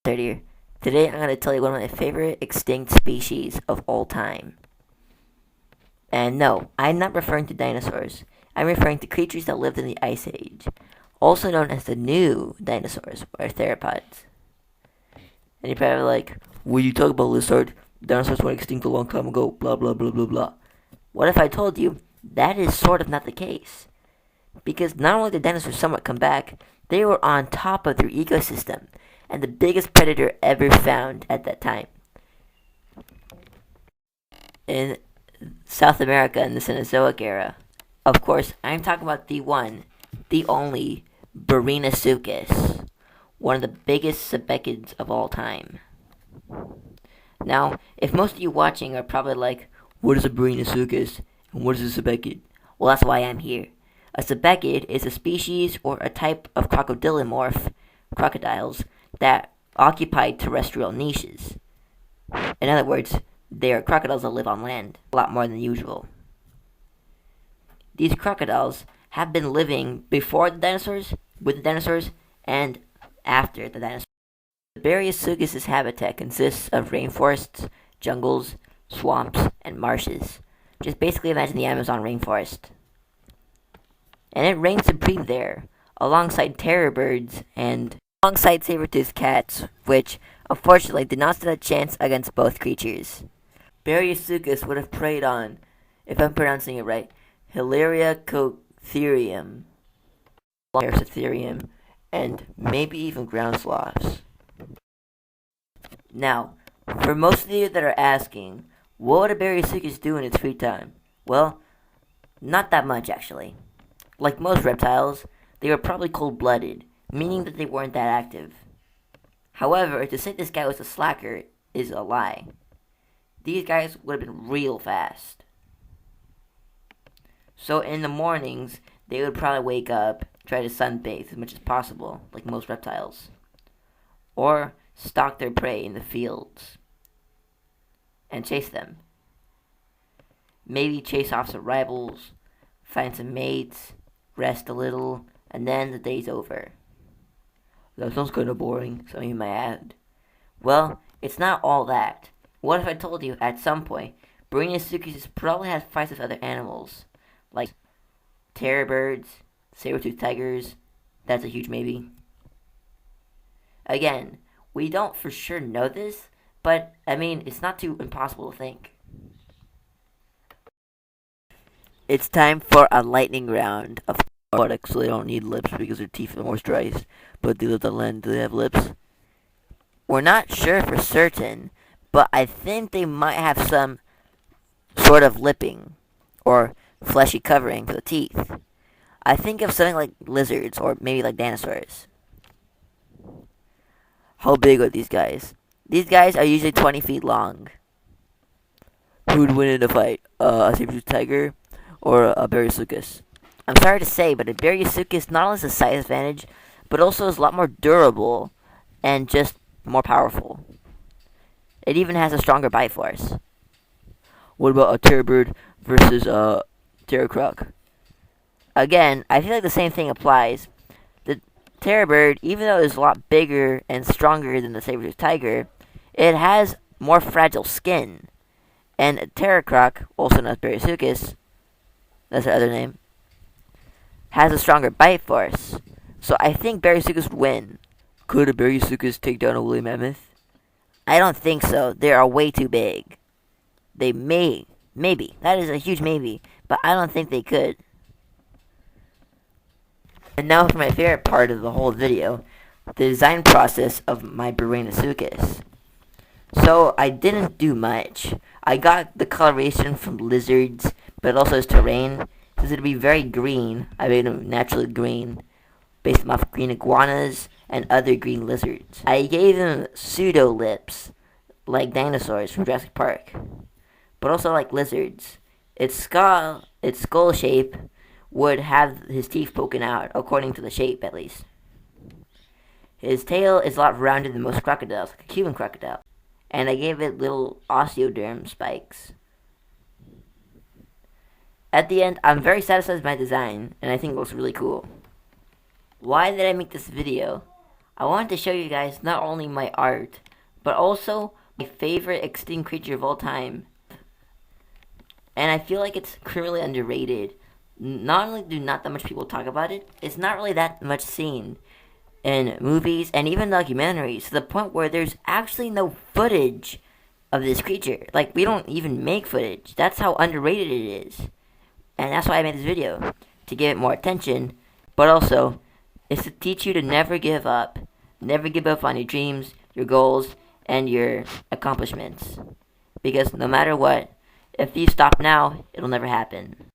Here. Today I'm going to tell you one of my favorite extinct species of all time. And no, I'm not referring to dinosaurs. I'm referring to creatures that lived in the Ice Age, also known as the new dinosaurs, or theropods. And you're probably like, when you talk about lizard, dinosaurs went extinct a long time ago, blah blah blah blah blah. What if I told you that is sort of not the case? Because not only did dinosaurs somewhat come back, they were on top of their ecosystem, and the biggest predator ever found at that time. In South America in the Cenozoic era. Of course, I'm talking about the one, the only, barinaschus, one of the biggest cebechids of all time. Now, if most of you watching are probably like, what is a barinaschus and what is a cebechid? Well, that's why I'm here. A cebechid is a species or a type of crocodilomorph, crocodiles, that occupy terrestrial niches. In other words, they are crocodiles that live on land, a lot more than usual. These crocodiles have been living before the dinosaurs, with the dinosaurs, and after the dinosaurs. Barinaschus' habitat consists of rainforests, jungles, swamps, and marshes. Just basically imagine the Amazon rainforest. And it reigns supreme there, alongside terror birds and alongside saber-toothed cats, which unfortunately did not stand a chance against both creatures. Barinaschus would have preyed on, if I'm pronouncing it right, Hilaria cotherium, and maybe even ground sloths. Now, for most of you that are asking, what would a barinaschus do in its free time? Well, not that much actually. Like most reptiles, they were probably cold-blooded, meaning that they weren't that active. However, to say this guy was a slacker is a lie. These guys would have been real fast. So in the mornings, they would probably wake up, try to sunbathe as much as possible, like most reptiles. Or stalk their prey in the fields and chase them. Maybe chase off some rivals, find some mates, rest a little, and then the day's over. That sounds kind of boring, some of you might add. Well, it's not all that. What if I told you, at some point, barinaschus probably has fights with other animals, like terror birds, saber-toothed tigers? That's a huge maybe. Again, we don't for sure know this, but, it's not too impossible to think. It's time for a lightning round of products, so they don't need lips because their teeth are moisturized, but they live on land. Do they have lips? We're not sure for certain, but I think they might have some sort of lipping or fleshy covering for the teeth. I think of something like lizards or maybe like dinosaurs. How big are these guys? These guys are usually 20 feet long. Who would win in a fight? A saber-toothed tiger or a barinaschus? I'm sorry to say, but a barinaschus not only has a size advantage, but also is a lot more durable and just more powerful. It even has a stronger bite force. What about a terror bird versus a terror croc? Again, I feel like the same thing applies. The terror bird, even though it's a lot bigger and stronger than the saber-toothed tiger, it has more fragile skin. And a terror croc, also known as barinaschus, that's their other name, has a stronger bite force. So I think barinaschus would win. Could a barinaschus take down a woolly mammoth? I don't think so. They are way too big. They maybe. That is a huge maybe, but I don't think they could. And now for my favorite part of the whole video, the design process of my barinaschus. So I didn't do much. I got the coloration from lizards, but also his terrain. Since it'd be very green, I made him naturally green, based off green iguanas and other green lizards. I gave him pseudo lips, like dinosaurs from Jurassic Park, but also like lizards. Its skull shape would have his teeth poking out, according to the shape at least. His tail is a lot rounded than most crocodiles, like a Cuban crocodile, and I gave it little osteoderm spikes. At the end, I'm very satisfied with my design, and I think it looks really cool. Why did I make this video? I wanted to show you guys not only my art, but also my favorite extinct creature of all time. And I feel like it's criminally underrated. Not only do not that much people talk about it, it's not really that much seen in movies and even documentaries, to the point where there's actually no footage of this creature. Like, we don't even make footage. That's how underrated it is. And that's why I made this video, to give it more attention, but also, is to teach you to never give up. Never give up on your dreams, your goals, and your accomplishments. Because no matter what, if you stop now, it'll never happen.